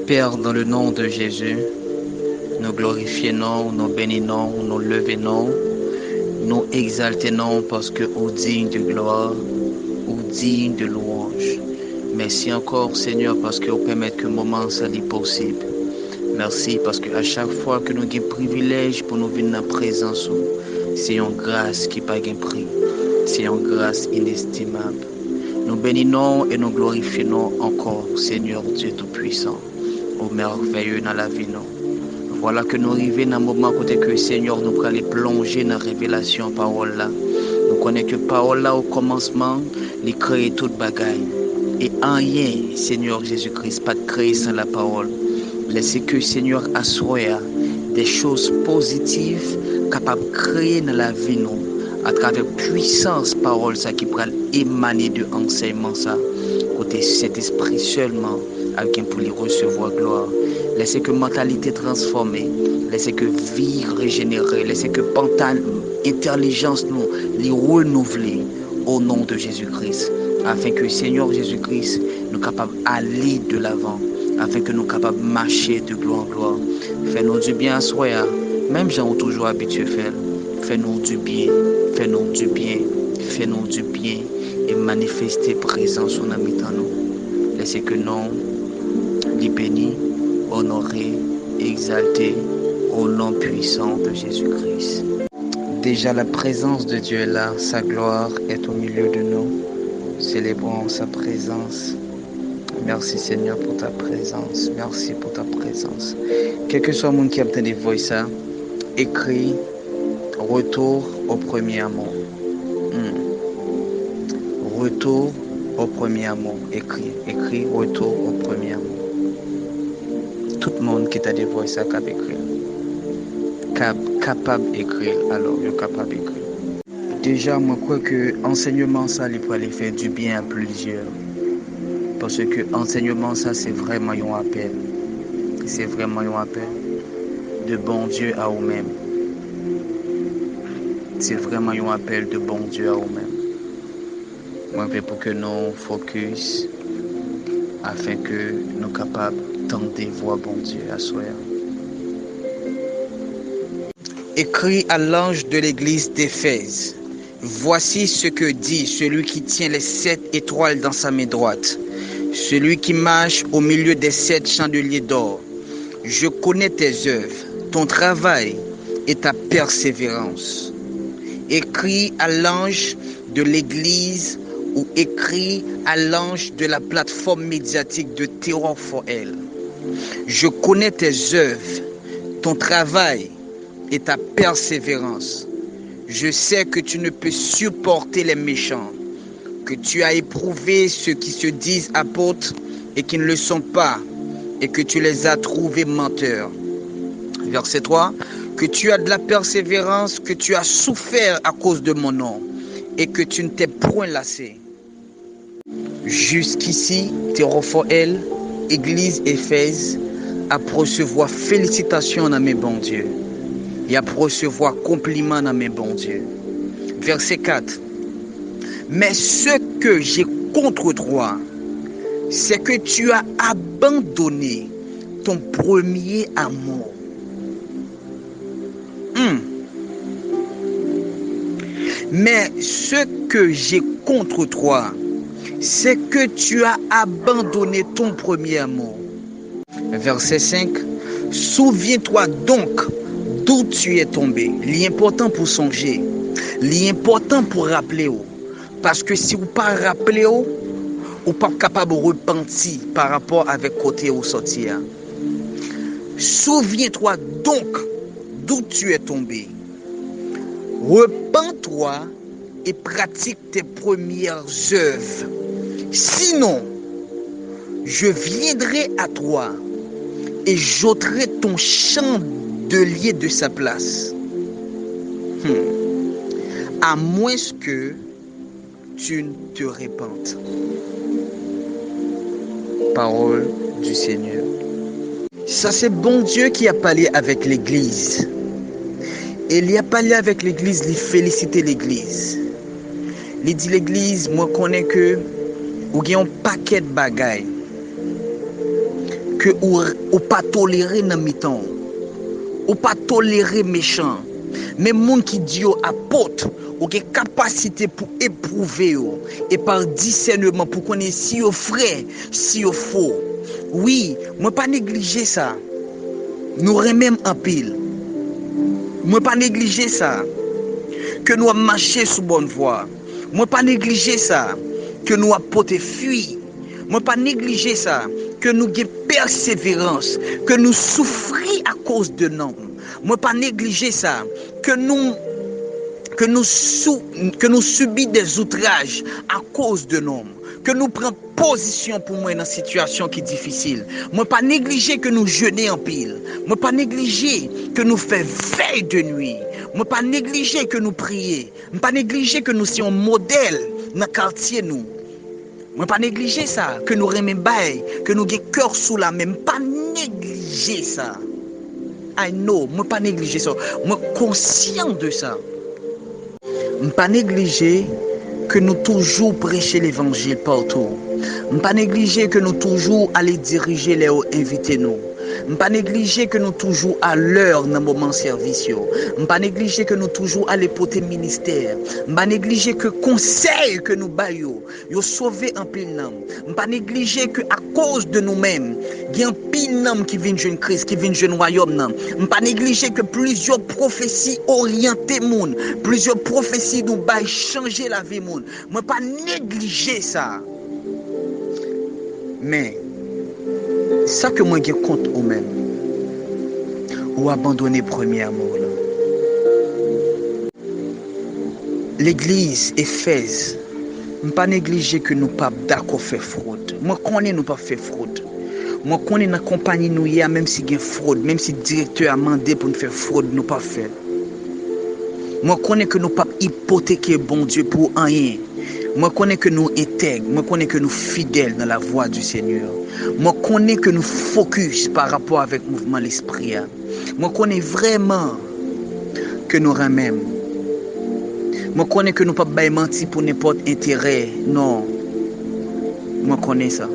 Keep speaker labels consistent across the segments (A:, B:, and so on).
A: Père, dans le nom de Jésus, nous glorifions, nous bénissons, nous levons, nous exaltons parce que vous digne de gloire, vous digne de louange. Merci encore, Seigneur, parce que vous permettez que le moment soit possible. Merci parce que à chaque fois que nous avons un privilège pour nous venir en présence, c'est une grâce qui n'a pas de prix. C'est une grâce inestimable. Nous bénissons et nous glorifions encore, Seigneur Dieu Tout-Puissant, au merveilleux dans la vie. Voilà que nous arrivons dans un moment côté que Seigneur nous peut aller plonger dans la révélation parole là. Nous connaissons que parole là au commencement, il crée toute bagaille. Et en rien, Seigneur Jésus-Christ, pas de créer sans la parole. Laissez que Seigneur assoie des choses positives capables de créer dans la vie nous à travers puissance parole ça qui pourra émaner de enseignement ça côté cet esprit seulement avec pour les recevoir gloire. Laissez que mentalité transformée, laissez que vie régénérée, laissez que intelligence nous les renouveler au nom de Jésus-Christ afin que Seigneur Jésus-Christ nous capable d'aller de l'avant, afin que nous capables de marcher de gloire en gloire. Fais-nous du bien à soi, même gens ont toujours habitué à faire. Fais-nous du bien, fais-nous du bien, fais-nous du bien et manifester présence en habitant nous. Laissez que nous, les bénis, honorer, exalter au nom puissant de Jésus-Christ. Déjà la présence de Dieu est là, sa gloire est au milieu de nous. Célébrons sa présence. Merci Seigneur pour ta présence. Merci pour ta présence. Quel que soit le monde qui a obtenu des voix, ça, écrit retour au premier amour. Retour au premier amour. Écrit retour au premier amour. Tout le monde qui a des voix, ça, cap écrit. Capable d'écrire, alors je suis capable d'écrire. Déjà, moi, je crois que l'enseignement, ça, il peut aller faire du bien à plusieurs. Parce que l'enseignement, ça, c'est vraiment un appel. C'est vraiment un appel de bon Dieu à vous-même. C'est vraiment un appel de bon Dieu à vous-même. Moi, je veux pour que nous focus afin que nous soyons capables d'entendre voir bon Dieu à soi. Écrit à l'ange de l'église d'Éphèse. Voici ce que dit celui qui tient les 7 étoiles dans sa main droite, celui qui marche au milieu des 7 chandeliers d'or. Je connais tes œuvres, ton travail et ta persévérance. Écrit à l'ange de l'église ou écrit à l'ange de la plateforme médiatique de Terror for Elle. Je connais tes œuvres, ton travail et ta persévérance. Je sais que tu ne peux supporter les méchants, que tu as éprouvé ceux qui se disent apôtres et qui ne le sont pas, et que tu les as trouvés menteurs. Verset 3, que tu as de la persévérance, que tu as souffert à cause de mon nom, et que tu ne t'es point lassé. Jusqu'ici, Terror for Elle, Église Éphèse, a pour recevoir félicitations dans mes bons dieux. Et à recevoir compliment dans mes bons dieux. Verset 4. Mais ce que j'ai contre toi, c'est que tu as abandonné ton premier amour. Mais ce que j'ai contre toi, c'est que tu as abandonné ton premier amour. Verset 5. Souviens-toi donc d'où tu es tombé. L'important pour songer, l'important pour rappeler. Parce que si vous ne pas rappeler, vous n'êtes pas capable de repentir par rapport avec côté où sortir. Souviens-toi donc d'où tu es tombé. Repens-toi et pratique tes premières œuvres. Sinon, je viendrai à toi et j'ôterai ton chandelier de sa place. À moins que tu ne te répandes. Parole du Seigneur. Ça, c'est bon Dieu qui a parlé avec l'église. Et il a parlé avec l'église, il félicite l'église. Il dit l'église, moi connais que vous avez un paquet de bagailles que ou pas tolérer dans mi-temps, ou pas tolérer méchant. Mais monde qui dit apôtre, ou qui capacité pour éprouver et par discernement pour connaître si au vrai, si au faux. Oui, moi pas négliger ça. Nous remettons en pile. Moi pas négliger ça. Que nous marcher sous bonne voie. Moi pas négliger ça. Que nous apporter fuir. Moi pas négliger ça. Que nous ayons persévérance. Que nous souffrions à cause de nous. Moi pas négliger ça. Que nous subissons des outrages à cause de nous. Que nous prenons position pour moi dans une situation qui est difficile. Moi pas négliger que nous jeûnons en pile. Moi pas négliger que nous faisons veille de nuit. Moi pas négliger que nous prions. Moi pas négliger que nous soyons modèle dans le quartier nous. Moi pas négliger ça, que nous remet bail, que nous ayons cœur sous la même. Pas négliger ça. I know, moi pas négliger ça. Moi conscient de ça. Moi pas négliger que nous toujours prêcher l'évangile partout. Moi pas négliger que nous toujours aller diriger les invités nous. Ne pas négliger que nous toujours à l'heure dans le moment service. Ne pas négliger que nous toujours à l'époque ministère. Ne pas négliger que conseil que nous baillons, yo sauver en pile nam. Ne pas négliger que à cause de nous-mêmes, il y a un pile nam qui vient jeune Christ, qui vient jeune royaume nam. Ne pas négliger que plusieurs prophéties orientées monde, plusieurs prophéties nous baillent changer la vie monde. Ne pas négliger ça. Mais ça que moi je compte au même ou abandonner premier amour. L'église Éphèse, ne pas négliger que nous pas d'accord faire fraude. Moi connais nous pas faire fraude. Moi connais dans compagnie nous y a même si il y a fraude, même si le directeur a demandé pour nous faire fraude, nous pas faire. Moi connais que nous pas hypothéquer bon Dieu pour rien. Moi connais que nous intègres, moi connais que nous fidèles dans la voie du Seigneur. Moi connais que nous focus par rapport avec le mouvement de l'esprit. Moi connais vraiment que nous ramènons. Moi connais que nous ne pouvons pas mentir pour n'importe intérêt. Non. Moi connais ça.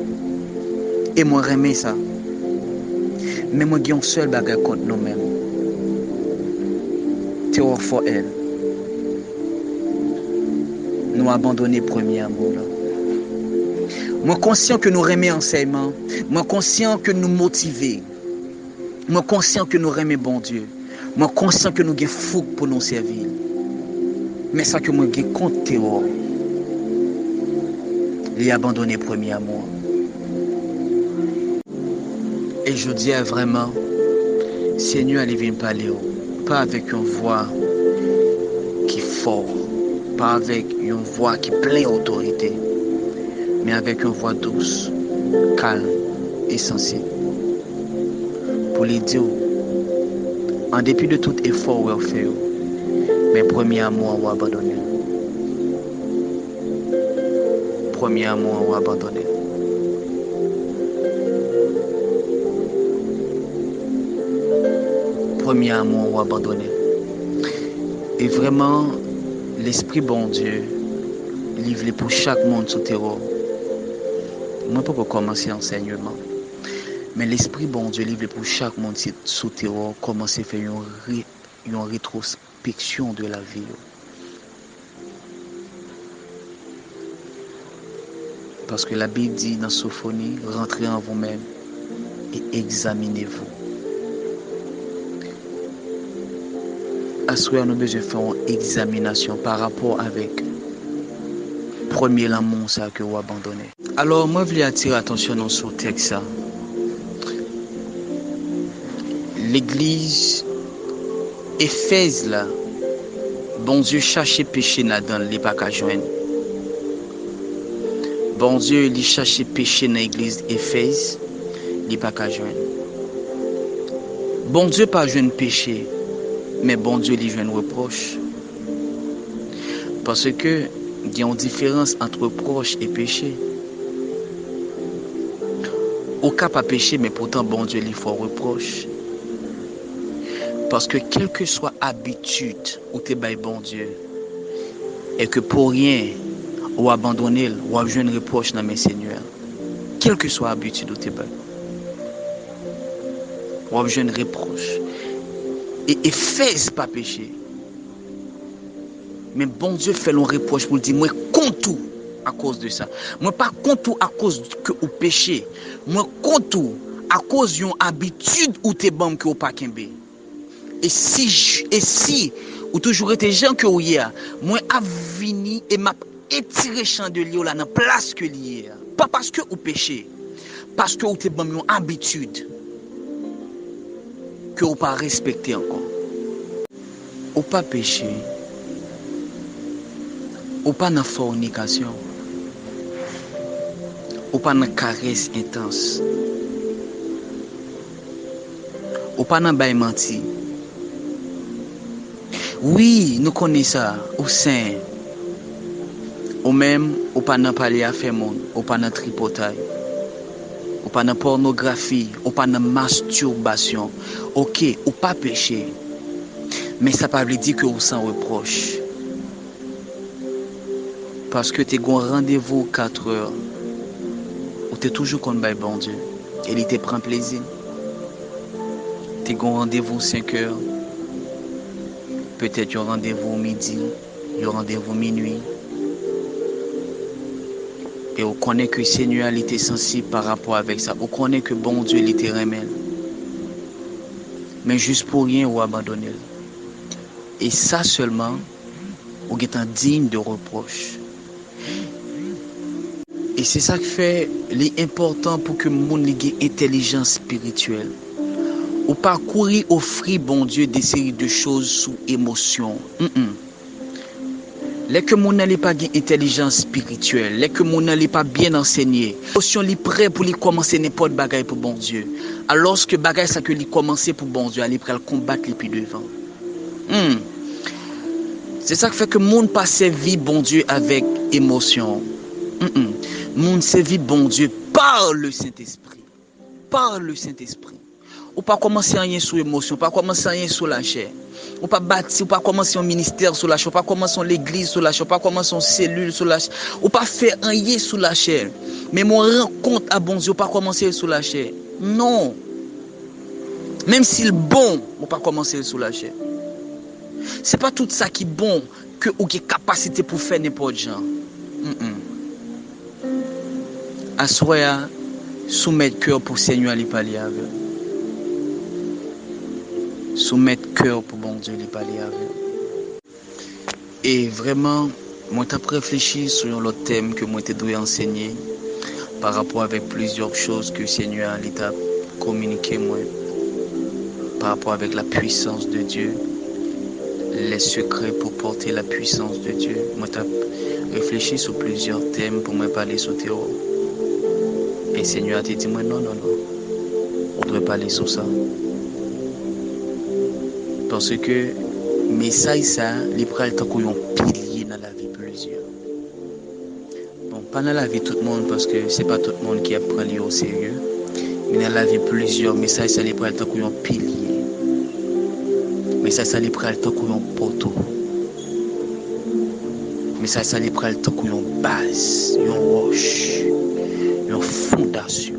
A: Et moi remets ça. Mais moi j'ai un seul bagage contre nous-mêmes. Terror for elle. Nous abandonner premier amour. Moi conscient que nous remet enseignement. Moi conscient que nous motiver. Moi conscient que nous remet bon Dieu. Moi conscient que nous avons fou pour nous servir. Mais ça que moi j'ai contre terror. Il a abandonné premier amour. Et je dis vraiment, Seigneur, allez venir parler. Pas avec une voix qui est forte. Pas avec une voix qui pleine d'autorité, mais avec une voix douce, calme et sensible. Pour les dire, en dépit de tout effort qu'on fait, mais premier amour on abandonné. Premier amour on abandonné. Premier amour on abandonné. Et vraiment, l'Esprit bon Dieu, livré pour chaque monde sous terreau. Moi, pas pour commencer l'enseignement. Mais l'Esprit bon Dieu, livré pour chaque monde sous terreau, commencer à faire une rétrospection de la vie. Parce que la Bible dit dans Sophonie, rentrez en vous-même et examinez-vous. À ce moment, nous avons besoin de faire une examination par rapport avec le premier amour que vous abandonnez. Alors, moi, je voulais attirer l'attention sur le texte. L'église Éphèse, là, bon Dieu cherchait péché là-dedans, il n'est pas qu'à joindre. Bon Dieu, il cherchait péché dans l'église Éphèse, il n'est pas qu'à joindre. Bon Dieu, pas joindre péché. Mais bon Dieu lui fait un reproche. Parce que il y a une différence entre reproche et péché. Au cas pas péché, mais pourtant bon Dieu lui fait un reproche. Parce que quelle que soit l'habitude où tu es bon Dieu, et que pour rien, ou abandonner, ou avoir un reproche dans mes seigneurs, quelle que soit l'habitude où tu es. ou a jeune reproche. Et Éphèse pas péché. Mais bon Dieu fait l'on reproche pour dire, moi compte tout à cause de ça. Moi pas compte tout à cause que ou péché. Moi compte tout à cause d'une habitude ou t'es bon que ou pas kembe. Et si ou toujours été gens que ou hier, moi a vini et m'a étiré chandelier là dans place que lié. Pas parce que ou péché, parce que ou t'es bon une habitude que ou pas respecter encore. Ou pas péché. Ou pas dans fornication. Ou pas dans caresse intense. Ou pas dans bail menti. Oui, nous connaissons ça. Ou saint. Ou même, ou pas dans parler à faire monde. Ou pas dans tripotail. Ou pas dans pornographie. Ou pas dans masturbation. Ok, ou pas péché. Mais ça ne veut pas dire que vous sans reproche. Parce que tu as un rendez-vous 4 heures. Ou tu es toujours contre le bon Dieu. Et il te prend plaisir. Tu as un rendez-vous 5 heures. Peut-être un rendez-vous midi. Un rendez-vous minuit. Et on connaît que le Seigneur était sensible par rapport avec ça. On connaît que bon Dieu était remet. Mais juste pour rien, on abandonne. Et ça seulement, on est digne de reproche. Et c'est ça qui fait l'important pour que le monde ait une intelligence spirituelle. Ou pas courir offrir bon Dieu des séries de choses sous émotion. Les que mon n'est pas une intelligence spirituelle, les que mon n'est pas bien enseigné, l'émotion est prêt pour lui commencer n'importe bagaille pour bon Dieu. Alors que bagaille ça que lui commencer pour bon Dieu, aller prêt à combattre les plus devant. C'est ça qui fait que monde pas servi bon Dieu avec émotion. Monde servi bon Dieu par le Saint-Esprit. Par le Saint-Esprit. Ou pas commencer rien sous émotion, pas commencer rien sous la chair. Ou pas bâtir, ou pas commencer un ministère sous la chair, ou pas commencer l'église sous la chair, ou pas commencer une cellule sous la chair, ou pas faire rien sous la chair. Mais mon rencontre à bon Dieu, ou pas commencer sous la chair. Non. Même s'il est bon, ou pas commencer sous la chair. C'est pas tout ça qui est bon que ou qui est capacité pour faire n'importe genre. Assoya, soumettre cœur pour Seigneur lui parler avec. Soumettre cœur pour bon Dieu lui parler avec. Et vraiment, moi t'ai réfléchi sur l'autre thème que moi t'ai dû enseigner par rapport avec plusieurs choses que Seigneur t'a communiqué moi par rapport avec la puissance de Dieu, les secrets pour porter la puissance de Dieu. Moi t'ai réfléchi sur plusieurs thèmes pour me parler sur Théo. Et Seigneur t'a dit moi non, on doit parler sur ça. Parce que message ça, il prend le temps qu'on pilier dans la vie plusieurs. Bon, pas dans la vie tout le monde parce que c'est pas tout le monde qui apprend au sérieux. Mais dans la vie plusieurs messages ça, il prend le temps qu'on pilier. Message ça, il prend le temps qu'on poteau. Message ça, il prend le temps qu'on base, une roche, une fondation,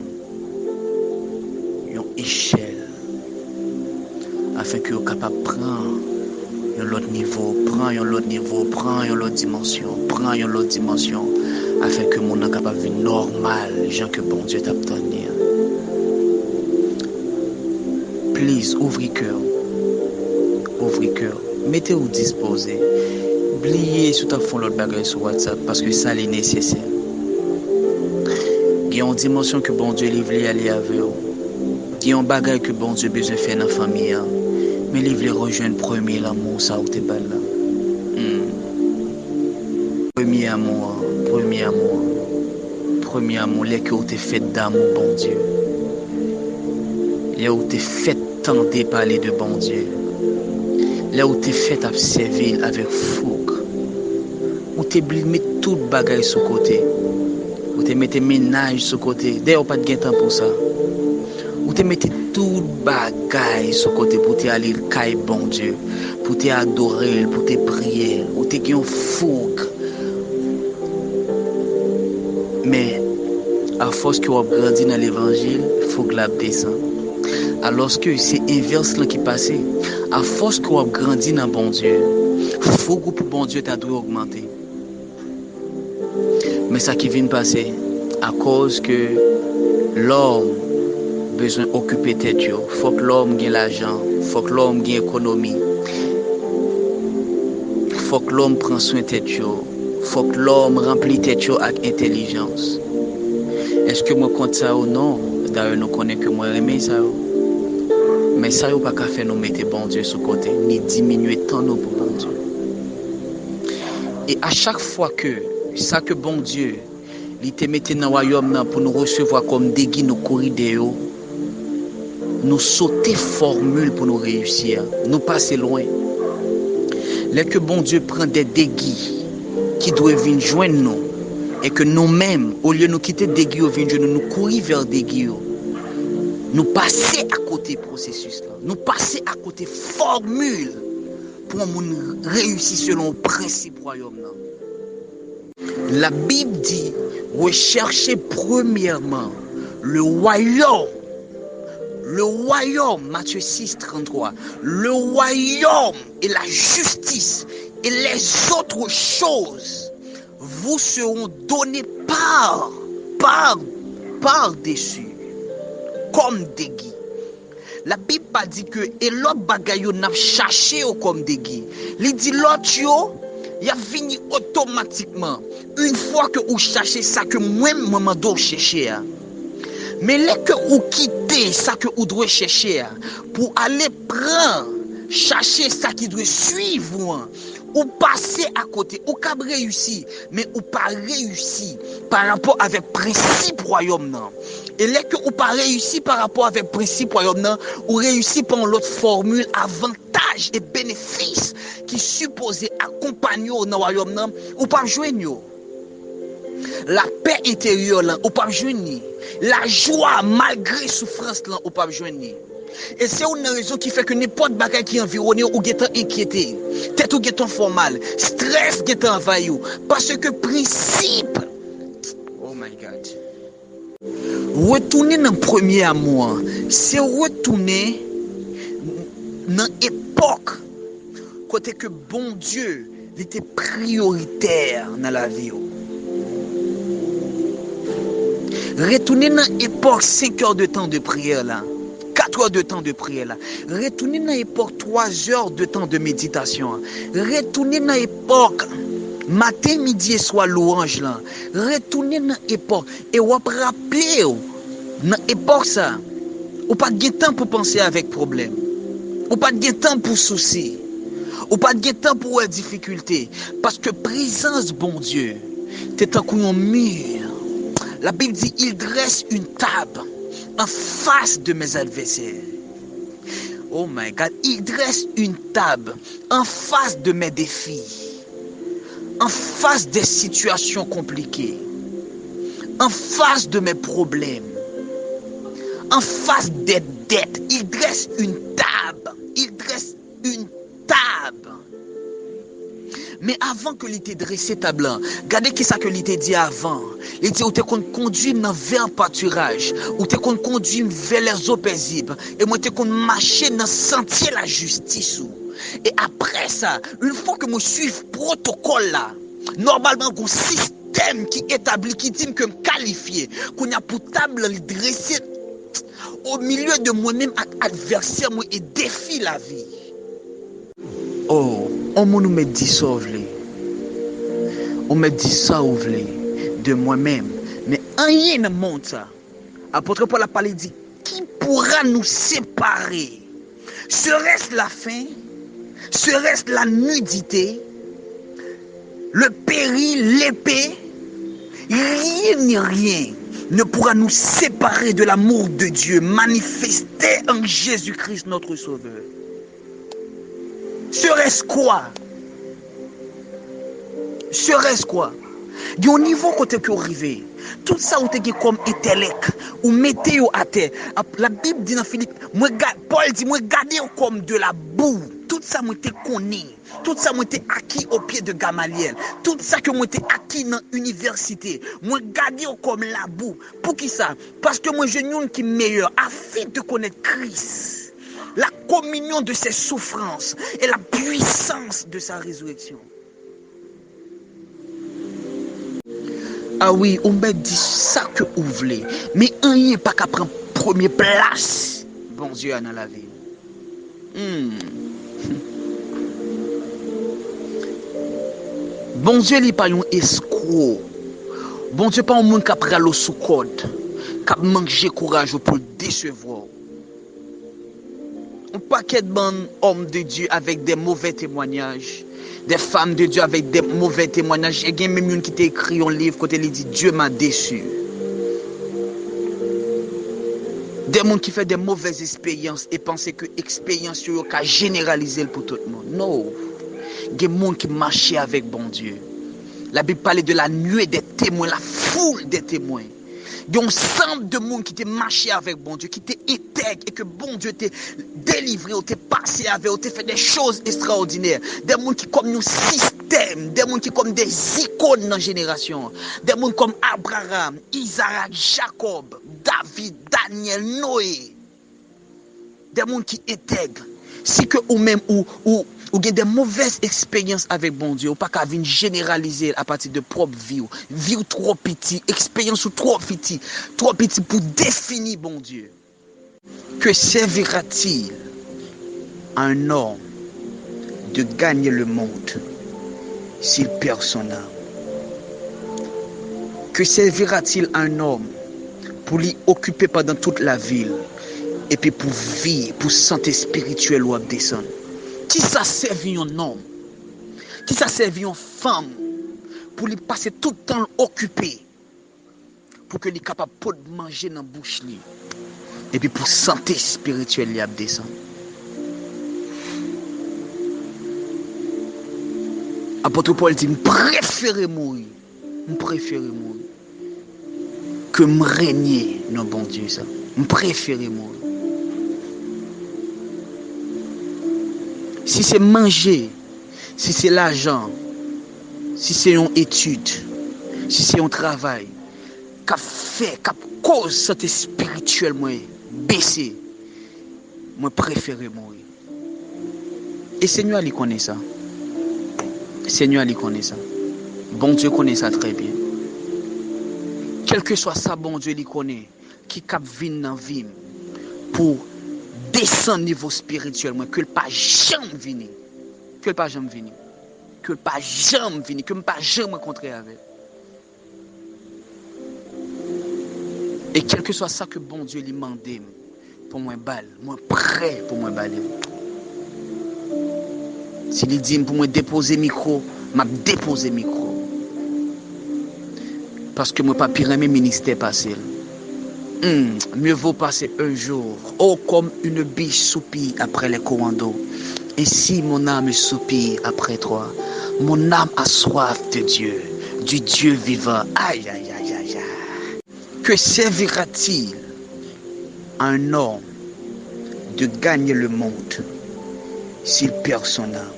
A: une échelle. Afin que vous soyez capable de prendre un autre niveau, prendre une autre dimension, afin que mon soit capable de vivre normal, les gens que bon Dieu t'a obtenu. Please, ouvrez cœur, mettez-vous disposé, oubliez sur ta fond l'autre bagage sur WhatsApp parce que ça est nécessaire. Il y a une dimension que bon Dieu veut aller avec vous. Il y a un bagage que bon Dieu a besoin de faire dans la famille. Mais il veut rejoindre premier l'amour, ça ou t'es bal là. Premier amour, les que t'es fait d'amour, bon Dieu. Là où t'es fait tenter parler de bon Dieu. Là où t'es fait à servir avec fougue. Où t'es mis tout bagage sur côté. Où t'es mis ménage sur côté. D'ailleurs, pas de temps pour ça. Où te mettez tout bagaille sur côté pour te aller caille bon Dieu, pour te adorer, pour te prier, où te gagne fougue. Mais à force que vous grandissez dans l'évangile, il faut que la descende. Alors que c'est inverse là qui passait. À force qu'on a grandi dans bon Dieu, faut que pour bon Dieu t'a dû augmenter. Mais ça qui vient de passer, à cause que l'homme besoin d'occuper tête, faut que l'homme gagne l'argent, faut que l'homme gagne l'économie, faut que l'homme prenne soin de tête, faut que l'homme remplit tête avec intelligence. Est-ce que moi compte ça ou non? D'ailleurs, nous connaissons que moi aimer ça. Mais ça n'a pas qu'à faire nous mettre bon Dieu sur côté, ni diminuer tant nous pour bon Dieu. Et à chaque fois que ça que bon Dieu, il te mette dans le royaume pour nous recevoir comme des guides, nous courir nous sauter formule pour nous réussir, nous passer loin. Là que bon Dieu prend des déguis qui doivent venir joindre nous et que nous-mêmes, au lieu de nous quitter des guides, nous courir vers des guides, nous passer à côté processus là, nous passer à côté formule pour nous réussir selon le principe royaume là. La Bible dit recherchez premièrement le royaume, Matthieu 6, 33, le royaume et la justice et les autres choses vous seront données par-dessus, comme des guides. La Bible pas dit que et l'autre bagaille n'a cherché comme des guides. Il dit l'autre il a fini automatiquement une fois que vous cherchez ça que moi-même dois chercher. Mais là que vous quittez ça que vous devez chercher pour aller prendre, chercher ça qui doit suivre, ou passer à côté, ou cap réussi, mais ou pas réussi par rapport avec principe royaume non. Et là que ou pas réussi par rapport avec principe royaume non, ou réussi par l'autre formule avantage et bénéfices qui supposé accompagner dans le royaume non, ou pas joindre. La paix intérieure là, ou pas joindre. La joie malgré souffrance là, ou pas joindre. Et c'est une raison qui fait que n'importe bagage qui environne ou qui est inquiété, tête ou qui est formal, stress qui est envahi, parce que principe. Oh my God. Retourner dans le premier amour, c'est retourner dans l'époque côté que bon Dieu était prioritaire dans la vie. Retourner dans l'époque 5 heures de temps de prière là. 4 heures de temps de prière là. Retourner dans l'époque 3 heures de temps de méditation. Retourner dans l'époque matin, midi et soir louange là. Retourner dans l'époque et vous rappeler dans l'époque ça. Ou pas de temps pour penser avec problème. Ou pas de temps pour souci. Ou pas de temps pour difficulté. Parce que présence bon Dieu, c'est un coup de mur. La Bible dit il dresse une table en face de mes adversaires. Oh my God, il dresse une table en face de mes défis, en face des situations compliquées, en face de mes problèmes, en face des dettes. Il dresse une table. Il dresse une table. Mais avant que l'il t'ait dressé table, regardez qui ça que l'il t'ait dit avant. Il dit, ou t'es qu'on conduit vers un pâturage, ou t'es qu'on conduit vers les eaux paisibles, et moi t'es qu'on marcher dans le sentier la justice. Et après ça, une fois que moi suis protocole là, normalement un système qui établit, qui dit que me qualifier, qu'on a pour table dressé au milieu de moi-même adversaire moi et défie la vie. Oh, on nous met dit ça, on me dit ça de moi-même, mais rien ne monte ça. Apôtre Paul a parlé dit, qui pourra nous séparer? Serait-ce la faim? Serait-ce la nudité? Le péril, l'épée? Rien ni rien ne pourra nous séparer de l'amour de Dieu manifesté en Jésus-Christ notre Sauveur. Serait-ce quoi? Serait-ce quoi? Il y a un niveau côté que vous arrivez. Tout ça, vous avez comme intellect, ou mettez à terre. La Bible dit dans Philippe, Paul dit, moi, gardez comme de la boue. Tout ça, moi, te connu. Tout ça, moi, te acquis au pied de Gamaliel. Tout ça que moi, te acquis dans l'université. Moi, gardez comme la boue. Pour qui ça? Parce que moi, je suis qui meilleur, afin de connaître Christ. La communion de ses souffrances et la puissance de sa résurrection. Ah oui, on m'a dit ça que vous voulez. Mais un n'est pas qu'à prendre première place. Bon Dieu dans la vie. Bon Dieu, il n'est pas un escroc. Bon Dieu, pas un monde qui a pris l'eau sous code. Qui a mangé courage pour le décevoir. Un paquet de hommes de Dieu avec des mauvais témoignages. Des femmes de Dieu avec des mauvais témoignages. Il y a même une qui t'a écrit un livre côté il dit Dieu m'a déçu. Des gens qui font des mauvaises expériences et pensent que l'expérience est généralisée pour tout le monde. Non. Il y a des gens qui marchent avec bon Dieu. La Bible parle de la nuée des témoins, la foule des témoins. Il y a un ensemble de monde qui t'a marché avec bon Dieu, qui t'a intègre et que bon Dieu t'a délivré, ou t'a passé avec, ou t'a fait des choses extraordinaires. Des gens qui comme un système, des gens qui comme des icônes dans la génération. Des gens comme Abraham, Isaac, Jacob, David, Daniel, Noé. Des gens qui intègrent. Si que ou même ou avez des mauvaises expériences avec bon Dieu, ou pas qu'à venir généraliser à partir de propre vie, vie trop petit, expérience trop petit pour définir bon Dieu. Que servira-t-il à un homme de gagner le monde s'il perd son âme? Que servira-t-il à un homme pour l'y occuper pendant toute la ville et puis pour vivre, pour santé spirituelle ou descendre? Qui ça servi un homme? Qui ça servi une femme pour lui passer tout le temps occupé pour que lui capable de manger dans la bouche li et puis pour santé spirituelle lui descendre? Apôtre Paul dit, je préfère mourir que me régner dans bon Dieu ça. Je préfère mourir. Si c'est manger, si c'est l'argent, si c'est une étude, si c'est un travail, qu'a fait, qu'a cause santé spirituelle moi baisser, moi préfère mourir. Et Seigneur il connaît ça. Seigneur il connaît ça. Bon Dieu connaît ça très bien. Quel que soit ça, bon Dieu il connaît qui cap vinn dans vie pour descendre niveau spirituel, moi que le pas jamais venir, que le pas jamais venir, que le pas jamais venir, que me pas jamais rencontrer avec. Et quel que soit ça que bon Dieu lui demande pour moi balle, moi prêt pour moi balle. S'il dit pour moi déposer micro, m'a déposer micro. Parce que moi pas pire mes ministère passé. Mieux vaut passer un jour, comme une biche soupire après les commandos. Et si mon âme soupire après toi, mon âme a soif de Dieu, du Dieu vivant. Aïe, aïe, aïe, aïe, aïe. Que servira-t-il à un homme de gagner le monde s'il perd son âme?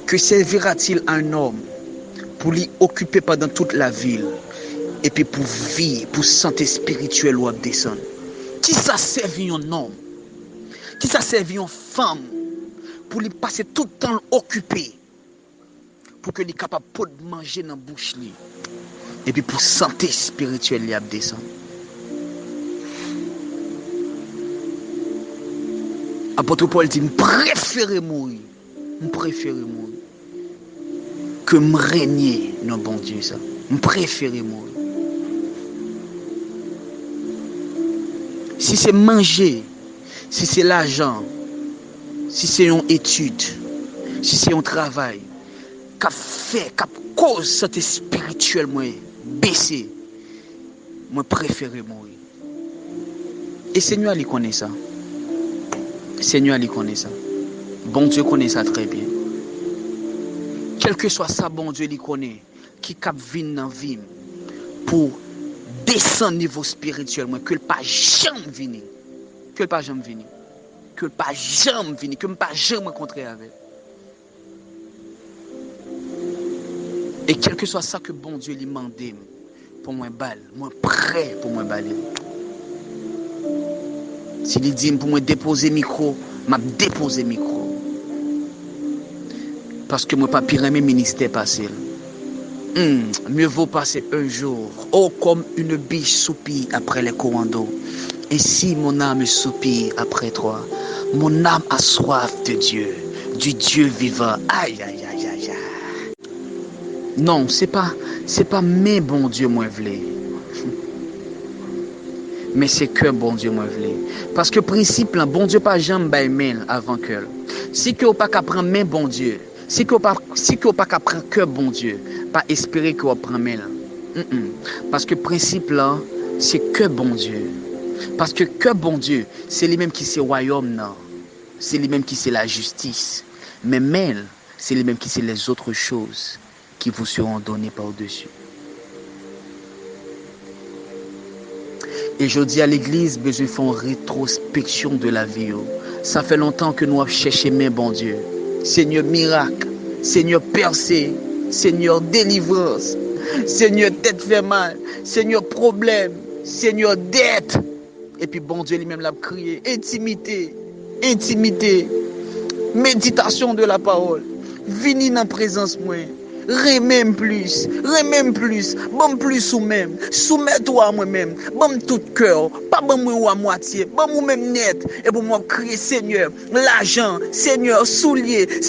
A: Que servira-t-il à un homme pour l'y occuper pendant toute la ville et puis pour vivre, pour santé spirituelle ou descendre? Qui ça servi un homme? Qui ça servi une femme pour lui passer tout le temps occupé pour que lui capable de manger dans la bouche li et puis pour santé spirituelle lui descendre? Apôtre Paul dit, je préfère mourir que me régner dans bon Dieu ça. Je préfère mourir. Si c'est manger, si c'est l'argent, si c'est une étude, si c'est un travail, qu'a fait, qu'a cause santé spirituelle moi baisser, moi préfère mourir. Et Seigneur il connaît ça. Seigneur il connaît ça. Bon Dieu connaît ça très bien. quel que soit ça, bon Dieu, il connaît, qui cap vin dans vie pour descendre niveau spirituel, que le pas jamais venir, que le pas jamais venir, que le pas jamais venir, que le pas jamais rencontrer avec. Et quel que soit ça que bon Dieu lui demande pour moi balle, moi prêt pour moi baller. S'il dit pour moi déposer micro, m'a déposer micro. Parce que moi pas pire mes ministère passé. Mieux vaut passer un jour, comme une biche soupire après les courants d'eau. Ainsi mon âme soupire après toi. Mon âme a soif de Dieu, du Dieu vivant. Aïe, aïe, aïe, aïe, aïe. Non, c'est pas mes bon Dieu moi voulais. Mais c'est que bon Dieu moi voulais. Parce que principe là, bon Dieu pas jamais bail mail avant que. Si que pas qu'à prendre main bon Dieu. Si que pas qu'à prendre que bon Dieu, pas espérer que on prend main. Parce que principe là, c'est que bon Dieu. Parce que bon Dieu, c'est lui-même qui c'est royaume là. C'est lui-même qui c'est la justice. Mais mail, c'est lui-même qui c'est les autres choses qui vous seront données par-dessus. Et je dis à l'église, besoin de faire une rétrospection de la vie. Ça fait longtemps que nous avons cherché mes bon Dieu. Seigneur miracle, Seigneur percé, Seigneur délivrance, Seigneur tête fait mal, Seigneur problème, Seigneur dette. Et puis bon Dieu lui-même l'a crié, intimité, intimité, méditation de la parole, venez dans la présence moi. Remets plus, bon plus ou même, soumets-toi à moi-même, bon tout cœur, pas bon moi à moitié, bon moi même net, et pour moi crier Seigneur, l'argent, Seigneur, soulier, et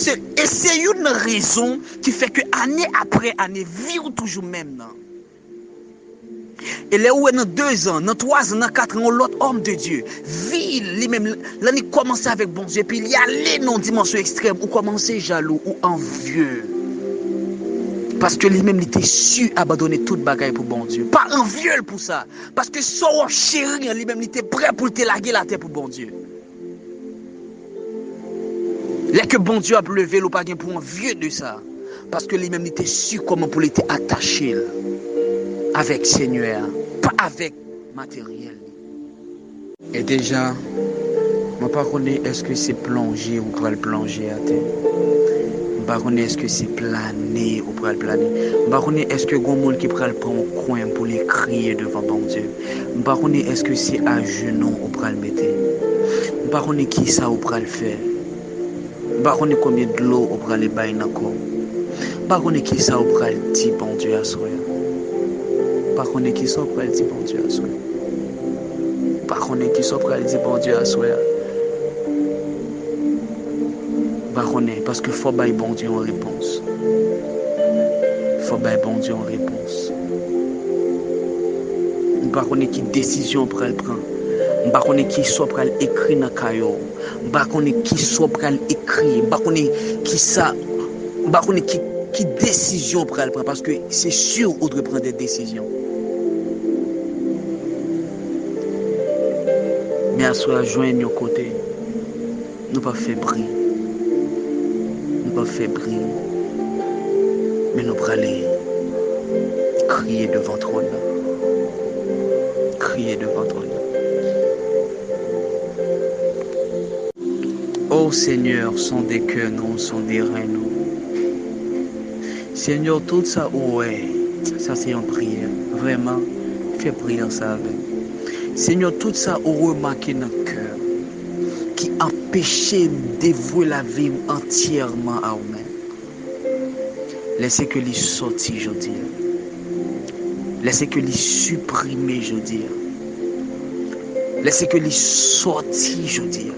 A: c'est une raison qui fait que année après année, vivre toujours même. Non? Et là où dans 2 ans, dans 3 ans, dans 4 ans, l'autre homme de Dieu, vit lui-même, l'année commence avec bon Dieu, puis il y a les non-dimensions extrêmes, ou commencer jaloux, ou envieux. Parce que lui-même, il était su abandonner toute bagaille pour bon Dieu. Pas envieux pour ça. Parce que son chéri, lui-même, il était prêt pour te laguer la terre pour bon Dieu. Là que bon Dieu a levé, il pas pour envieux de ça. Parce que lui-même, il était su comment pour être attaché avec Seigneur, pas avec matériel. Et déjà, je ne sais pas est-ce que c'est plonger ou pas le plonger à terre. Je ne sais pas est-ce que c'est planer ou pas le planer. Je ne sais pas est-ce que il y a des gens qui prennent un coin pour les crier devant bon Dieu. Je ne sais pas est-ce que c'est à genoux ou pas le mettre. Je ne sais pas qui ça ou pas le faire. Je ne sais pas combien de l'eau ou pas le bailler encore. Je ne sais pas qui ça ou pas le dire bon Dieu à soi. Je ne sais pas qui ça ou pas le dire bon Dieu à soi. Je ne sais pas qui ça ou pas le dire bon Dieu à soi. Parce qu'il faut bailler bon Dieu en réponse. Il faut bailler bon Dieu en réponse. Je ne sais pas qui décision pour elle prendre. Je ne sais pas qui soit pour elle écrire dans le caillou. Je ne sais pas qui soit pour elle écrire. Je ne sais pas qui décision pour elle prendre. Parce que c'est sûr qu'on doit prendre des décisions. Mais à soi, joindre nos côtés. Nous pas fait briller. Nous pas fait briller. Mais nous pas aller crier devant trône. Crier devant trône. Oh Seigneur, sont des cœurs, nous sont des reins, nous. Seigneur, tout ça, ouais, ça c'est une prière. Vraiment, fais prière ça avec. Seigneur, tout ça, remarqué dans le cœur, qui empêchait de dévouer la vie entièrement à vous-même. Laissez que les sorti, je dis. Laissez que les supprimer, je dis. Laissez que les sorti, je dis.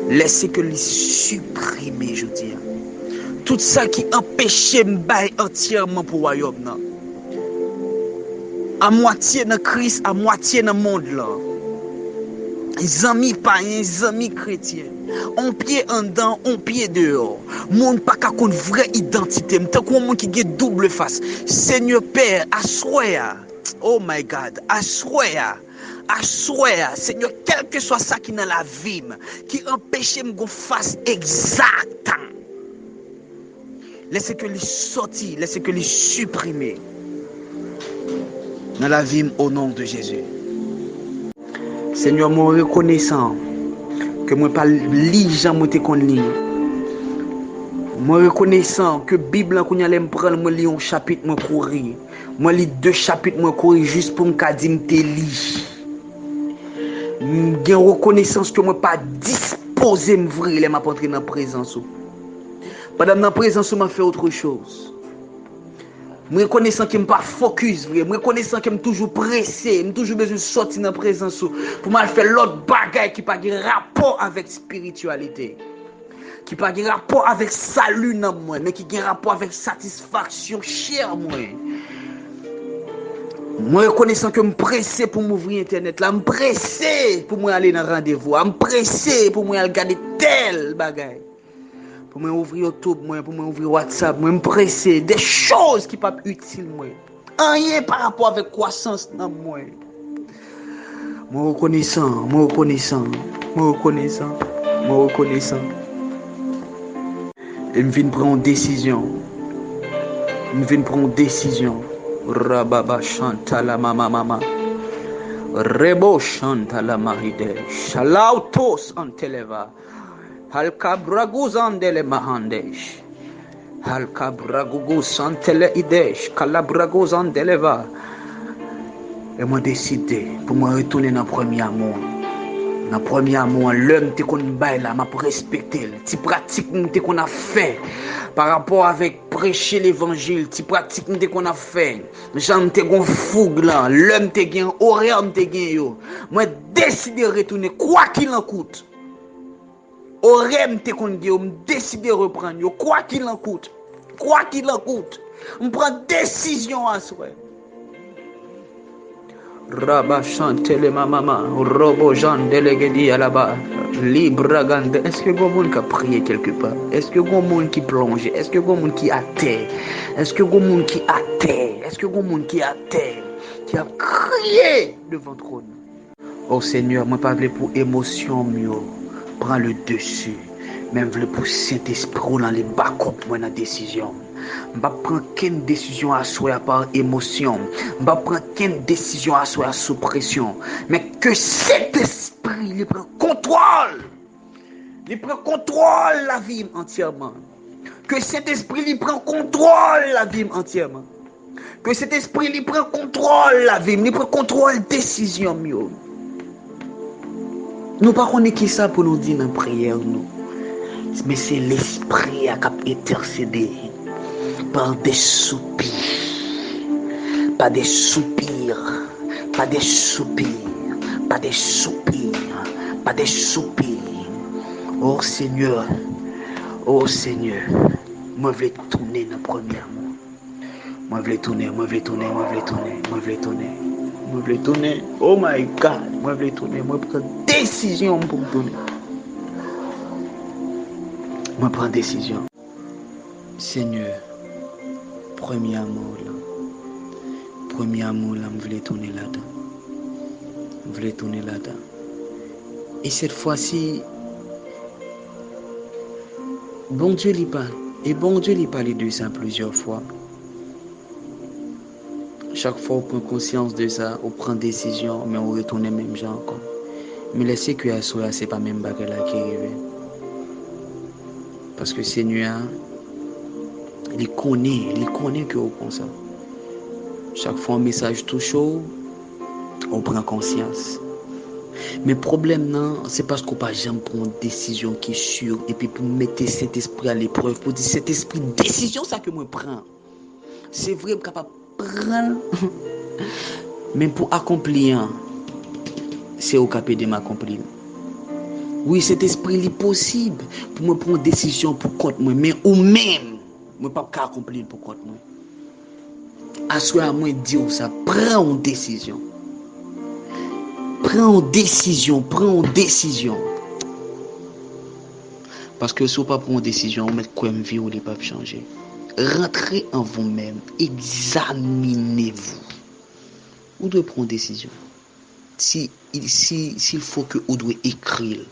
A: Laissez que les supprimer, je dis. Tout ça qui empêchait de bailler entièrement pour le royaume. À moitié dans Christ, à moitié dans le monde. Là. Les amis païens, les amis chrétiens. On pied en dedans, on pied dehors. Monde pas qu'à une vraie identité. Tant qu'on monde qui a double face. Seigneur Père, assoya. Oh my God, assoya. Assoya, Seigneur, quel que soit ça qui est dans la vie, qui empêche de me face exact. Laissez que les sortir, laissez que les supprimer. Dans la vie au nom de Jésus. Seigneur, moi reconnaissant que moi pas lire Jean moi te kon lire. Moi reconnaissant que Bible qu'on allait me prendre moi lire un chapitre moi courir. Moi lis 2 chapitres moi courir juste pour me dire me te lire. J'ai reconnaissance que moi pas disposé me vrai les m'a entrer dans présence. Pendant dans présence m'a fait autre chose. Moi reconnaissant que me pas focus vrai, moi reconnaissant que me toujours pressé, me toujours besoin de sortir dans présence pour mal faire l'autre bagaille qui pas de rapport avec spiritualité. Qui pas de rapport avec salut dans moi, mais qui a rapport avec satisfaction chère moi. Moi reconnaissant que me pressé pour m'ouvrir internet là, me pressé pour moi aller dans rendez-vous, me pressé pour moi aller regarder tel bagaille. Pour moi ouvrir YouTube, pour moi ouvrir WhatsApp, moi me pressé des choses qui pas utiles moi. Rien par rapport avec croissance dans moi. Moi reconnaissant. Et me viens prendre une décision. Rababa chantala mama. Rebo chantala mahide. Shalautos anteleva. Halkabraguz andele mahandesh. Halkabraguz antele idesh. Kalabraguz andeleva. Et moi décidé pour moi retourner dans le premier amour. Dans le premier amour, l'homme te qu'on baille là, m'a respecter. Ti pratique te qu'on a fait par rapport avec prêcher l'évangile, ti pratique te qu'on a fait. J'en te gon fougue là, l'homme te gain, horaire te gain yo. Moi décidé retourner quoi qu'il en coûte. Horaire te qu'on gain, décidé reprendre yo quoi qu'il en coûte. On prend décision à soi. Rabba chantele mama, robo Jean délégué dit à là-bas, libre gande. Est-ce que grand monde qui a prié quelque part? Est-ce que grand monde qui plonge? Est-ce que grand monde qui a terre? Est-ce que grand monde qui a terre? Est-ce que grand monde qui a terre? Qui a crié devant le trône? Oh Seigneur, moi pas pour émotion mieux, prends le dessus. Même pour Saint-Esprit dans les bas moi dans décision. Je ne prends aucune décision à soi par émotion. Je ne prends aucune décision à soi sous pression. Mais que cet esprit il prend contrôle. Il prend contrôle la vie entièrement. Que cet esprit il prend contrôle la vie entièrement. Que cet esprit il prend contrôle la vie. Il prend contrôle décision mieux. Nous ne connaissons pas qui ça pour nous dire dans la prière nous. Mais c'est l'esprit qui a intercédé par des soupirs. Pas des soupirs. Oh Seigneur, moi je vais tourner dans le premier amour. Moi je vais tourner. Oh my God, moi je vais tourner. Moi je prends décision pour me tourner. Moi prends décision. Seigneur, premier amour là, je voulais tourner là-dedans. Et cette fois-ci, bon Dieu lui parle. Et bon Dieu lui parle de ça plusieurs fois. Chaque fois on prend conscience de ça, on prend décision, mais on retourne même genre encore. Mais laissez que à soi, c'est pas même bagarre là qui arrive. Parce que Seigneur, il connaît que vous comme ça. Chaque fois un message tout chaud, on prend conscience. Mais le problème, non, c'est parce qu'on ne peut pas jamais prendre une décision qui est sûre et puis pour mettre cet esprit à l'épreuve, pour dire cet esprit de décision, ça que moi prends. C'est vrai, je suis capable de prendre, mais pour accomplir, c'est au capé de m'accomplir. Oui, cet esprit est possible pour me prendre une décision pour contre moi, mais ou même, je ne peux pas accomplir pour contre moi. À soi, à moi dire ça, prends une décision. Prends une décision. Parce que si vous ne prenez pas une décision, vous mettez quoi vie ou ne pas changer. Rentrez en vous-même, examinez-vous. Vous devez prendre une décision. S'il faut que vous devez écrire,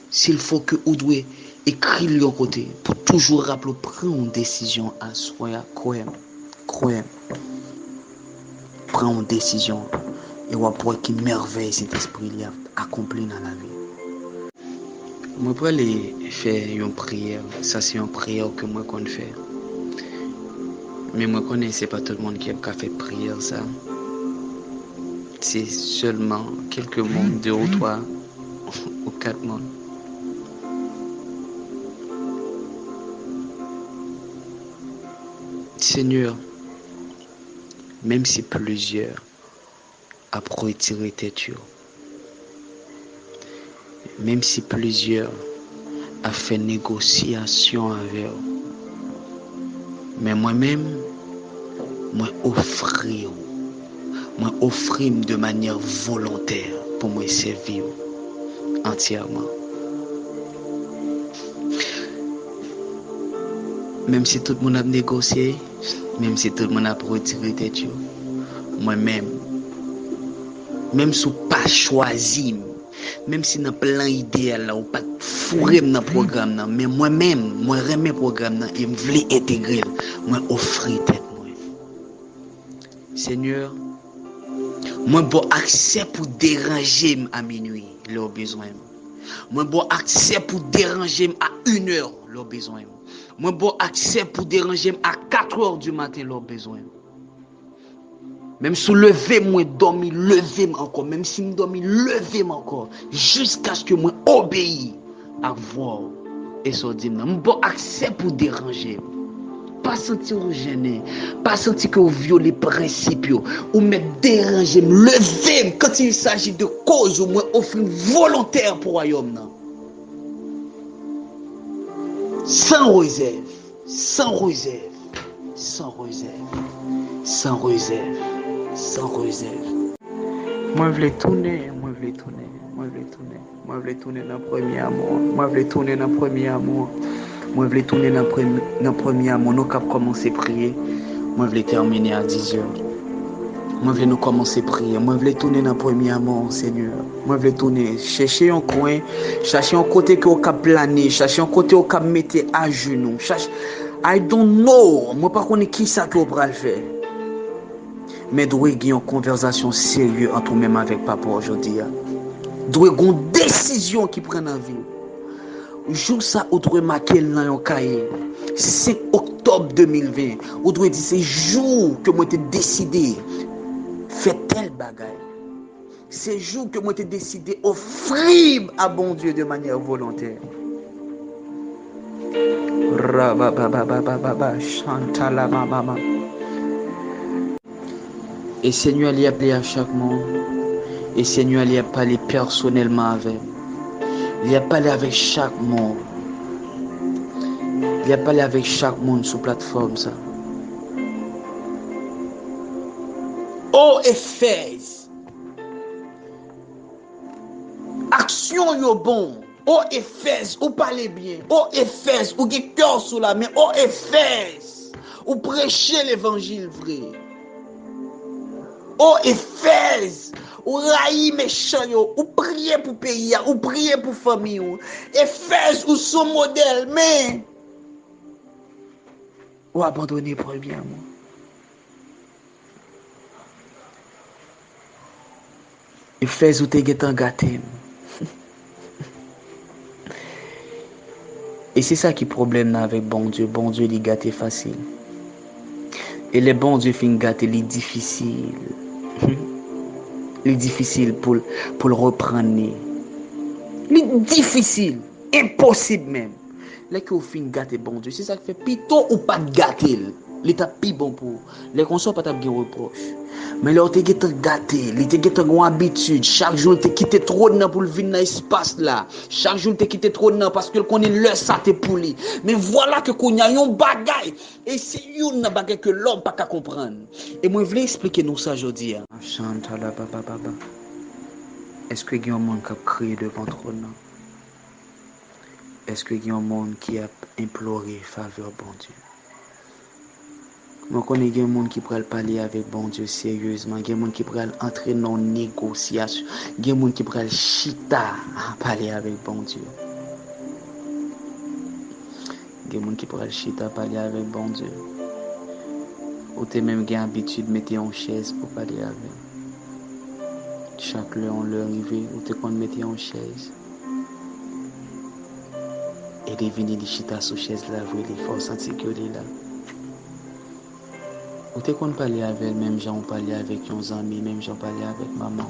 A: s'il faut que vous devez Écris-le au côté. Pour toujours rappeler, prends une décision à soi. Croyez. Prends une décision. Et on va qui merveille cet esprit a accompli dans la vie. Moi, pour aller faire une prière, ça c'est une prière que moi qu'on fait. Mais moi, je ne sais pas tout le monde qui a fait prière ça. C'est seulement quelques mondes, 2 ou 3 ou 4 mondes. Seigneur, même si plusieurs après retirer tête, même si plusieurs a fait négociation avec eux, mais moi-même, moi offrir de manière volontaire pour me servir entièrement. Même si tout le monde a négocié, même si tout le monde a retiré tête, moi-même, même si pas choisi, même si dans plein idéal là ou pas fourré dans programme mais moi-même, moi remets programme et me voulais intégrer, moi offrir tête moi. Seigneur, moi bon accès pour déranger à minuit, leur besoin. Moi bon accès pour déranger à 1h, leur besoin. Moi bon accès pour déranger à 4h du matin, leur besoin. Même si lever moi dormir, lever encore, même si me dormir, lever encore, jusqu'à ce que moi obéis à voir et ça dit non, bon accès pour déranger. Pas sentir gêné, pas sentir que vous violez les principes ou me déranger, me lever quand il s'agit de cause ou moi offrir volontaire pour royaume. Sans réserve, sans réserve, sans réserve, sans réserve, sans réserve. Moi je voulais tourner, moi je voulais tourner, moi je voulais tourner, moi je voulais tourner dans le premier amour, moi je voulais tourner dans le premier amour. Moi, je voulais tourner dans le premier amour. Nous avons commencé à prier. Moi, je voulais terminer à 10h. Moi, je voulais nous commencer à prier. Moi, je voulais tourner dans le premier amour, Seigneur. Moi, je voulais tourner. Chercher un coin. Chercher un côté que vous avez plané. Chercher un côté que vous avez mis à genoux. I don't know. Moi, par contre, qui ça que vous allez faire. Mais doit y avoir une conversation sérieuse entre nous-mêmes avec papa aujourd'hui. Doit y avoir une décision qui prend en vie. Jour ça, vous devez marquer dans un cahier. 5 octobre 2020. Vous devez dire c'est jour que moi j'ai décidé faire tel bagaille. C'est jour que moi j'ai décidé offrir à bon Dieu de manière volontaire. Et Seigneur, il a appelé à chaque monde. Et Seigneur, il a parlé personnellement avec. Il a parlé avec chaque monde. Il a parlé avec chaque monde sur plateforme ça. Oh Éphèse. Action yo bon. Oh Éphèse, ou parlez bien. Oh Éphèse, ou qui cœur sous la main. Oh Éphèse, ou prêchez l'évangile vrai. Oh Éphèse, ou raï méchant yo, ou prier pour pays, ou prier pour famille. Éphèse, ou son modèle, mais ou abandonner premier amour. Éphèse, ou te getan gâté. Et c'est ça qui est problème avec bon Dieu. Bon Dieu, il gâté facile. Et les bons Dieu fin gâté, il est difficile. Il est difficile pour le reprendre. Il est difficile, impossible même. Là que vous fin gâté bon Dieu, c'est ça qui fait plutôt ou pas gâter. L'état plus bon pour les consoles pas de reproche. Mais là, tu es gâté, tu as une habitude. Chaque jour, tu quitté trop de pour venir dans l'espace là. Chaque jour, tu quitté trop de parce que connaît le ça te pour lui. Mais voilà que qu'on y a un bagaille. Et c'est une bagaille que l'homme pas qu'à comprendre. Et moi, je voulais expliquer nous ça aujourd'hui. Chantala papa papa. Est-ce que il y a un monde qui a crié devant trop non? Est-ce qu'il y a un monde qui a imploré faveur bon Dieu? Moi, connais des gens qui pourraient parler avec bon Dieu sérieusement. Des gens qui pourraient entrer dans une négociation. Des gens qui pourraient chita à parler avec bon Dieu. Il y a des gens qui pourraient chita parler avec bon Dieu. Ou t'es même qui habitude de mettre en chaise pour parler avec. Chaque heure on leur arrive, ou t'es qu'on mettre en chaise. Et de venir de chita sous chaise là, vous les forces sentir que là. Ou t'es qu'on parler avec, même gens parler avec nos amis, même gens parler avec maman.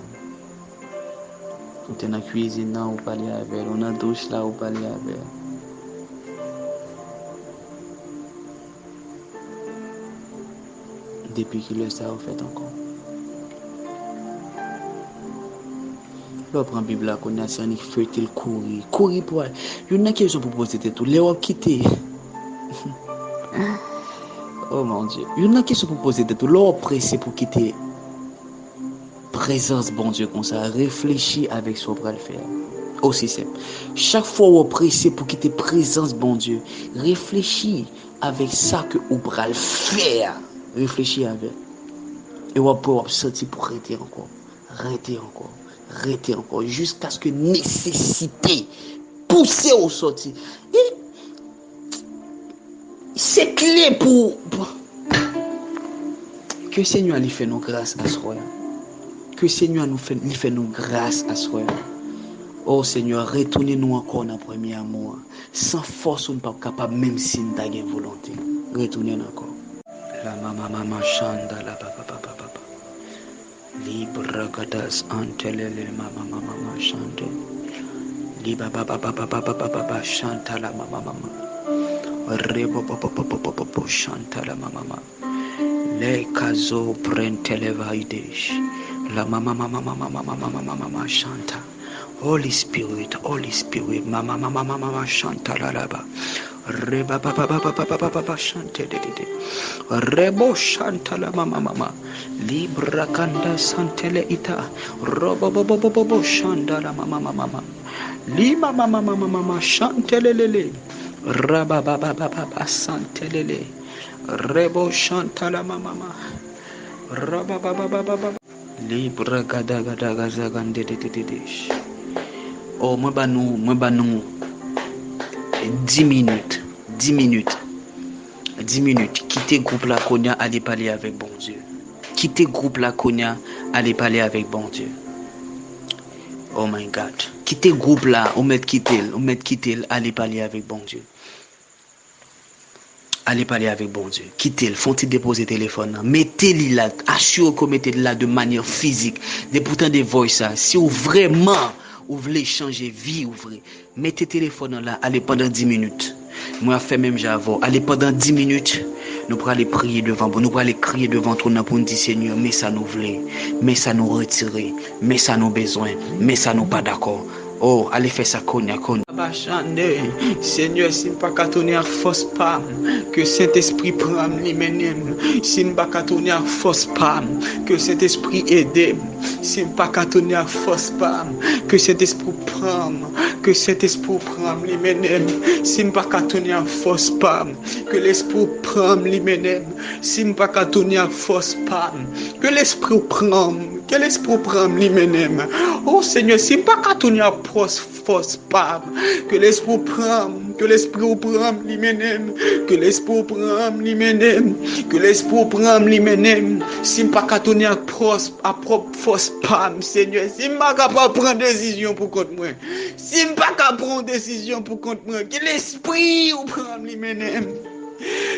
A: Ou t'es dans la cuisine là, ou parler avec, on a douche là, ou parler avec. Depuis qu'il le ça, vous faites encore. Là, prend la Bible là, qu'on a ça, on fait courir. Courir pour aller. Il y a une question pour poser tout. Les gens quitter. Oh mon Dieu. Il y a une question pour poser tout. Là, pressé pour quitter. Présence, bon Dieu, comme ça. Réfléchis avec ce qu'on va le faire. Aussi simple. Chaque fois où on pressé pour quitter présence, bon Dieu, réfléchis avec ça que on va le faire. Réfléchis avec. Et on peut sortir pour arrêter encore. Arrêter encore. Jusqu'à ce que nécessité pousser au sorti. Et c'est clé pour que le Seigneur lui fait nos grâces à soi. Que le Seigneur lui fait nos grâces à soi. Oh Seigneur, retournez-nous encore dans le premier amour. Sans force, on n'est pas capable, même si nous avons une volonté. Retournez-nous encore. La maman chanda la papa. Libre gadas antelele mama chante. Liba papa chanta la mama. Rebo chanta la mama. Le caso prentele vaidesh. La mama chanta. Holy Spirit, mama chanta la laba. Reba papa chante de. Rebo chanta la mama. Libra kanda santele ita. Robo chanta la mama. Lima mama chantele lele. Raba papa santelele. Rebo chanta la mama. Raba baba. Libra gada gande de. Oh, moi ba nous 10 minutes. 10 minutes. Quittez groupe la Konya, allez parler avec bon Dieu. Quittez groupe la Konya, allez parler avec bon Dieu. Oh my God. Quittez groupe là, on met quitter, allez parler avec bon Dieu. Allez parler avec bon Dieu. Quittez-le, font-ils déposer le téléphone. Mettez-le là, assurez que mettez-le là de manière physique. De pourtant des voix ça. Si vous vraiment vous voulez changer vie, ouvrez. Mettez le téléphone là, allez pendant 10 minutes. Moi, fait même j'avoue. Allez pendant 10 minutes. Nous pourrons aller prier devant vous. Nous pourrons aller crier devant ton nom pour nous dire Seigneur, mais ça nous voulait. Mais ça nous retirer. Mais ça nous besoin. Mais ça nous pas d'accord. Oh, allez faire ça, Konya. Seigneur, si pas qu'à tourner à force pas, que Saint-Esprit prenne lui-même. Si pas qu'à tourner à force pas, que Saint-Esprit aide. Si pas qu'à tourner à force pas, que Saint-Esprit prenne. Que Saint-Esprit prenne lui-même. Si pas qu'à tourner à force pas, que l'Esprit prenne lui-même. Si pas qu'à tourner à force pas, que l'Esprit prenne. Que l'Esprit prenne lui-même. Oh Seigneur, si pas qu'à tourner à force pas, que l'Esprit prenne, que l'Esprit prenne lui-même, que l'Esprit prenne lui-même, que l'Esprit prenne lui-même. Si pas qu'à tourner à propre force pas, Seigneur, si pas capable de prendre décision pour contre moi, si pas capable de prendre décision pour contre moi, que l'Esprit prenne lui-même.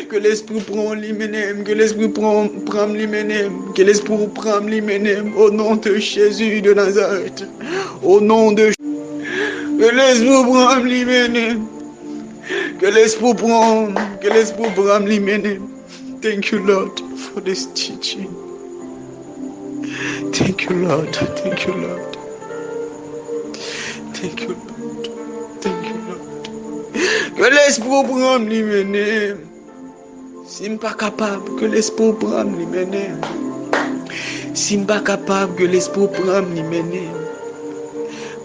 A: Que l'Esprit prend lui-même, que l'Esprit prend lui-même, que l'Esprit prend lui-même, au nom de Jésus de Nazareth, au nom de que l'Esprit prend lui-même, que l'Esprit prend lui-même. Thank you, Lord, for this teaching. Thank you, Lord. Thank you, Lord. Thank you, Lord. Thank you, Lord. Que l'Esprit prend lui-même. Si je ne suis pas capable que l'Esprit prenne lui-même. Si je ne suis pas capable que l'Esprit prenne lui-même.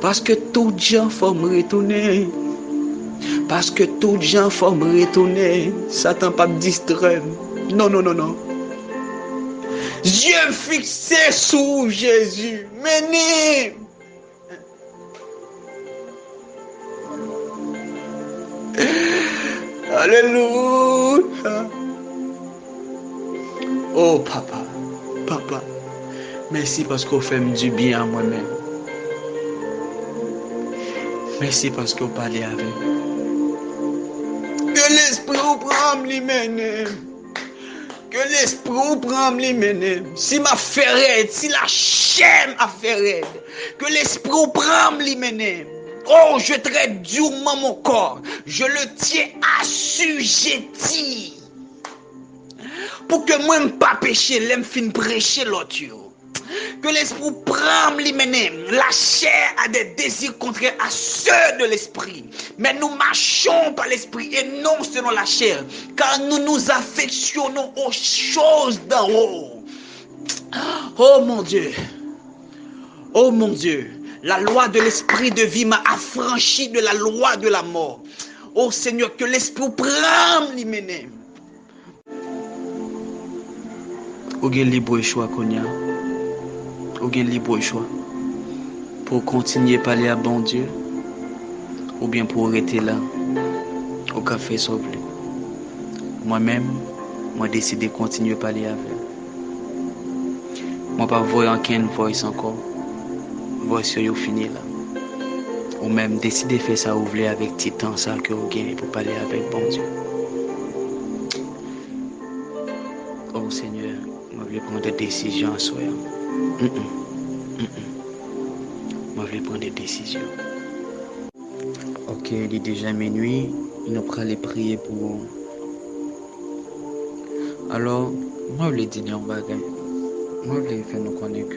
A: Parce que tout gens faut me retourner. Parce que tout gens faut me retourner. Satan pas me distraire. Non. Yeux fixés sur Jésus. Menez. Alléluia. Oh papa, papa, merci parce qu'on fait du bien à moi-même. Merci parce qu'on parlait avec. Que l'esprit vous prenne les mêmes. Que l'esprit vous prenne les mêmes. Si ma ferrette, si la chaîne a ferrette, que l'esprit vous prenne les mêmes. Oh, je traite durement mon corps. Je le tiens assujetti. Pour que moi ne pas pécher, l'aime fin prêcher l'autre. Que l'esprit prenne les mêmes. La chair a des désirs contraires à ceux de l'esprit. Mais nous marchons par l'esprit et non selon la chair. Car nous nous affectionnons aux choses d'en haut. Oh mon Dieu. Oh mon Dieu. La loi de l'esprit de vie m'a affranchi de la loi de la mort. Oh Seigneur, que l'esprit prenne les mêmes. Ou gen libre choix konya. Ou gen libre choix pour continuer à parler à bon Dieu ou bien pour rester là au café sauvé. Moi-même, moi décidé de continuer à parler avec. Moi pas voir aucune voice encore. Voice yo fini là. Ou même décider de faire ça ou voulez avec titan ça que vous gagnez pour parler avec bon Dieu. Oh Seigneur, moi je vais prendre des décisions à soi. Moi je vais prendre des décisions. Ok, il est déjà minuit. Nous allons aller prier pour vous. Alors, moi je vais dire un bagage. Moi je vais faire nous connaître que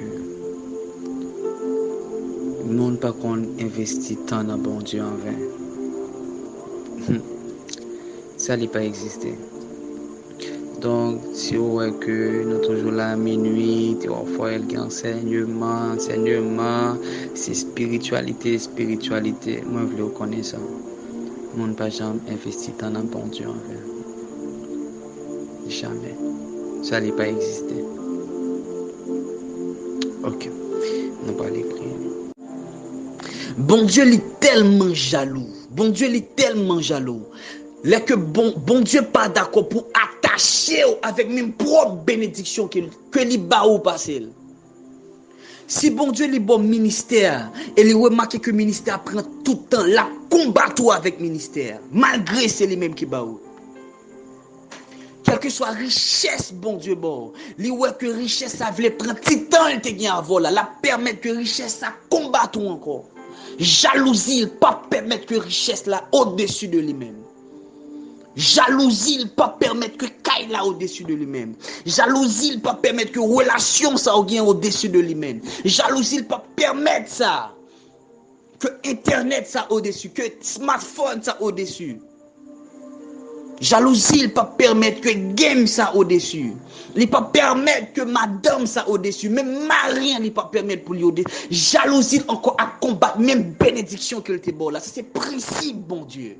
A: le monde pas qu'on investit tant dans bon Dieu en vain. Ça n'est pas existé. Donc, si vous voyez que nous sommes toujours là à minuit, on fait le enseignement, c'est spiritualité. Moi, je veux connaître ça. Nous ne pas jamais investi dans un bon Dieu envers. Jamais. Ça n'est pas existé. Ok. Nous allons aller prier. Bon Dieu est tellement jaloux. Bon Dieu est tellement jaloux. Là que bon Dieu pas d'accord pour attacher avec même propre bénédiction que li ba ou passer. Si bon Dieu li bon ministère et il remarque que ministère prend tout le temps la combattre avec ministère malgré c'est les mêmes qui ba ou. Quelle que soit richesse bon Dieu bon, li ouais que richesse ça veut prendre tout temps il te gagne avant là, la permettre que richesse ça combattre encore. Jalousie il pas permettre que richesse là au-dessus de lui-même. Jalousie, il ne peut pas permettre que Kaï là au-dessus de lui-même. Jalousie, il ne peut pas permettre que relation ça au-dessus de lui-même. Jalousie, il ne peut pas permettre ça. Que Internet ça au-dessus. Que smartphone ça au-dessus. Jalousie, il ne peut pas permettre que game ça au-dessus. Il ne peut pas permettre que madame ça au-dessus. Même mari, il ne peut pas permettre pour lui au-dessus. Jalousie, encore à combattre même bénédiction qu'il te bon là. C'est principe, bon Dieu.